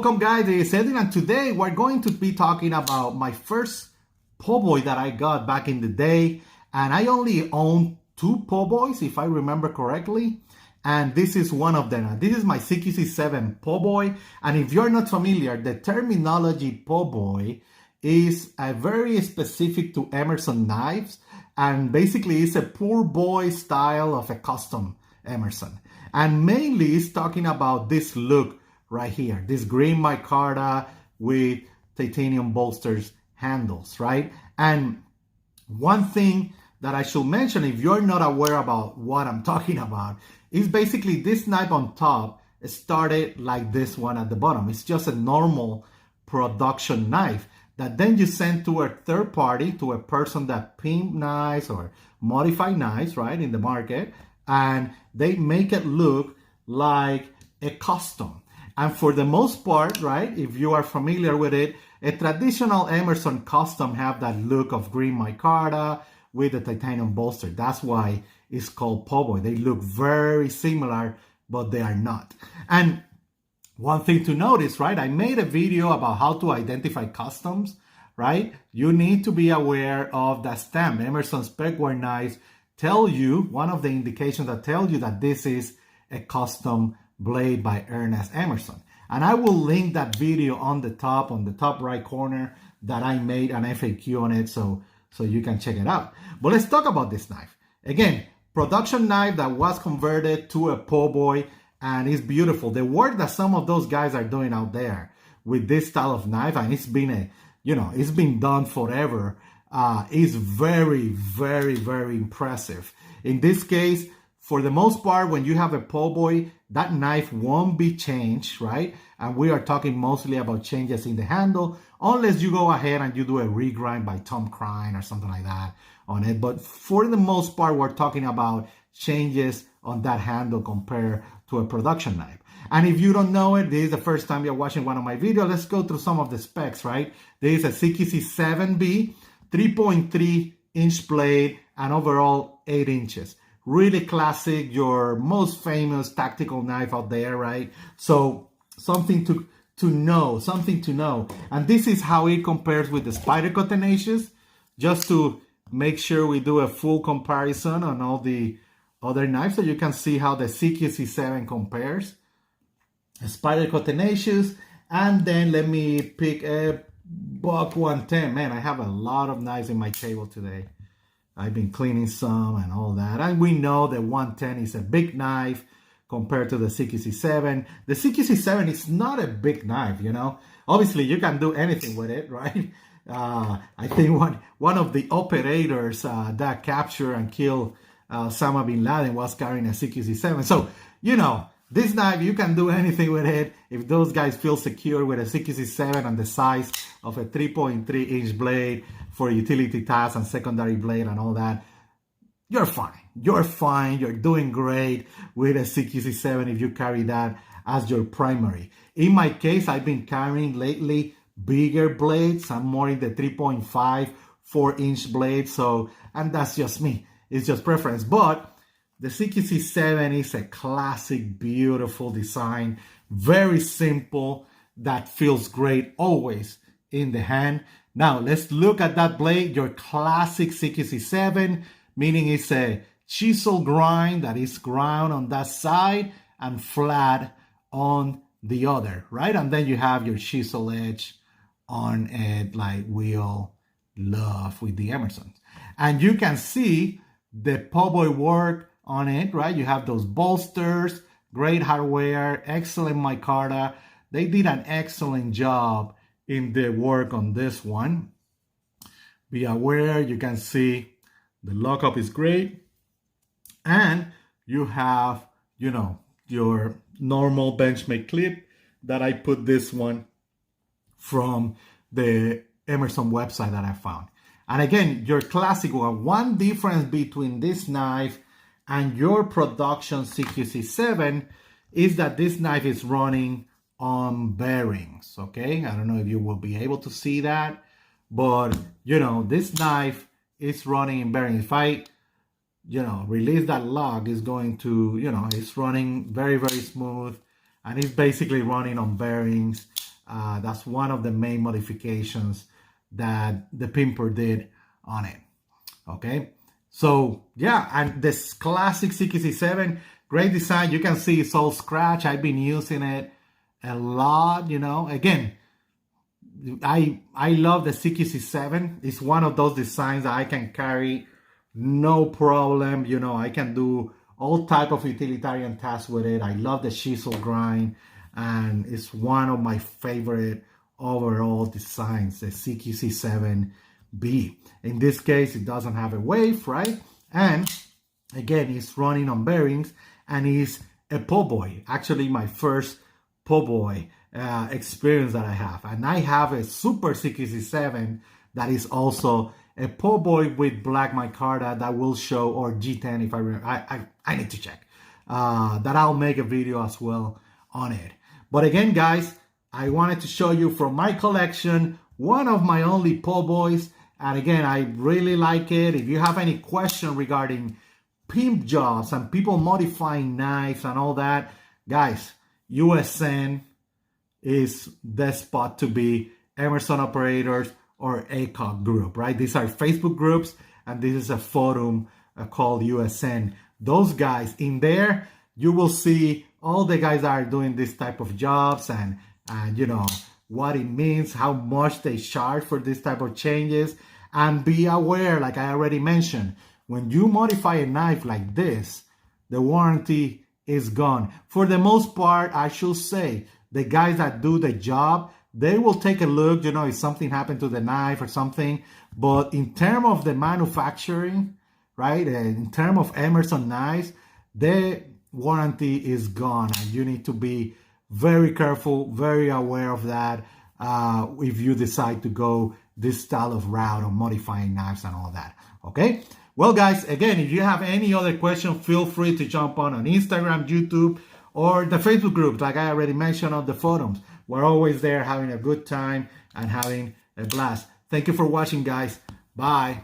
Welcome guys, it's Edwin, and today we're going to be talking about my first Poboy that I got back in the day. And I only own two Poboys, if I remember correctly. And this is one of them. This is my CQC7 Poboy. And if you're not familiar, the terminology Poboy is very specific to Emerson knives. And basically it's a poor boy style of a custom Emerson. And mainly it's talking about this look right here, this green micarta with titanium bolsters handles, right? And one thing that I should mention, if you're not aware about what I'm talking about, is basically this knife on top started like this one at the bottom. It's just a normal production knife that then you send to a third party, to a person that pimp knives or modify knives, right, in the market, and they make it look like a custom. And for the most part, right, if you are familiar with it, a traditional Emerson custom have that look of green micarta with a titanium bolster. That's why it's called Poboy. They look very similar, but they are not. And one thing to notice, right, I made a video about how to identify customs, right? You need to be aware of that stamp. Emerson specware knives tell you, one of the indications that tell you that this is a custom blade by Ernest Emerson. And I will link that video on the top right corner that I made an FAQ on it so you can check it out. But let's talk about this knife. Again, production knife that was converted to a Poboy, and it's beautiful. The work that some of those guys are doing out there with this style of knife, and it's been it's been done forever, is very, very, very impressive. In this case, for the most part, when you have a Poboy, that knife won't be changed, right? And we are talking mostly about changes in the handle, unless you go ahead and you do a regrind by Tom Crine or something like that on it. But for the most part, we're talking about changes on that handle compared to a production knife. And if you don't know it, this is the first time you're watching one of my videos, let's go through some of the specs, right? This is a CQC7-B, 3.3 inch blade, and overall 8 inches. Really classic, your most famous tactical knife out there, right? So something to know. And this is how it compares with the Spyderco Tenacious, just to make sure we do a full comparison on all the other knives so you can see how the CQC7 compares. A Spyderco Tenacious, and then let me pick a Buck 110. Man, I have a lot of knives in my table today. I've been cleaning some and all that. And we know that 110 is a big knife compared to the CQC7. The CQC7 is not a big knife, you know. Obviously, you can do anything with it, right? I think one of the operators that captured and killed Osama bin Laden was carrying a CQC7. So, you know, this knife, you can do anything with it. If those guys feel secure with a CQC7 and the size of a 3.3 inch blade for utility tasks and secondary blade and all that, you're fine. You're fine. You're doing great with a CQC7 if you carry that as your primary. In my case, I've been carrying lately bigger blades. I'm more in the 3.5, 4 inch blades. So, and that's just me. It's just preference. But the CQC7 is a classic, beautiful design. Very simple. That feels great always in the hand. Now, let's look at that blade, your classic CQC7, meaning it's a chisel grind that is ground on that side and flat on the other, right? And then you have your chisel edge on it like we all love with the Emersons. And you can see the Poboy work on it, right? You have those bolsters, great hardware, excellent micarta. They did an excellent job in the work on this one. Be aware, you can see the lockup is great. And you have, you know, your normal Benchmade clip that I put this one from the Emerson website that I found. And again, your classic one. One difference between this knife and your production CQC7 is that this knife is running on bearings, okay? I don't know if you will be able to see that, but, you know, this knife is running in bearings. If I, release that lock, it's going to, it's running very, very smooth, and it's basically running on bearings. That's one of the main modifications that the pimper did on it. Okay, so yeah, and this classic CQC7, great design. You can see it's all scratch. I've been using it a lot, you know. Again, I love the CQC7. It's one of those designs that I can carry no problem. You know, I can do all type of utilitarian tasks with it. I love the chisel grind, and it's one of my favorite overall designs, the CQC7-B. In this case, it doesn't have a wave, right? And again, it's running on bearings, and it's a Poboy. Actually, my first Poboy experience that I have. And I have a Super CQC7 that is also a Poboy with black micarta that will show, or G10 if I remember. I need to check. That I'll make a video as well on it. But again, guys, I wanted to show you from my collection, one of my only Poboys. And again, I really like it. If you have any question regarding pimp jobs and people modifying knives and all that, guys, USN is the spot to be. Emerson Operators or ACOG group, right? These are Facebook groups, and this is a forum called USN. Those guys in there, you will see all the guys that are doing this type of jobs, and you know what it means, how much they charge for this type of changes. And be aware, like I already mentioned, when you modify a knife like this, the warranty is gone. For the most part, I should say, the guys that do the job, they will take a look, you know, if something happened to the knife or something. But in terms of the manufacturing, right, in terms of Emerson knives, the warranty is gone, and you need to be very careful, very aware of that if you decide to go this style of route of modifying knives and all that. Okay, well guys, again, if you have any other question, feel free to jump on Instagram, YouTube, or the Facebook groups, like I already mentioned, on the forums. We're always there having a good time and having a blast. Thank you for watching, guys. Bye.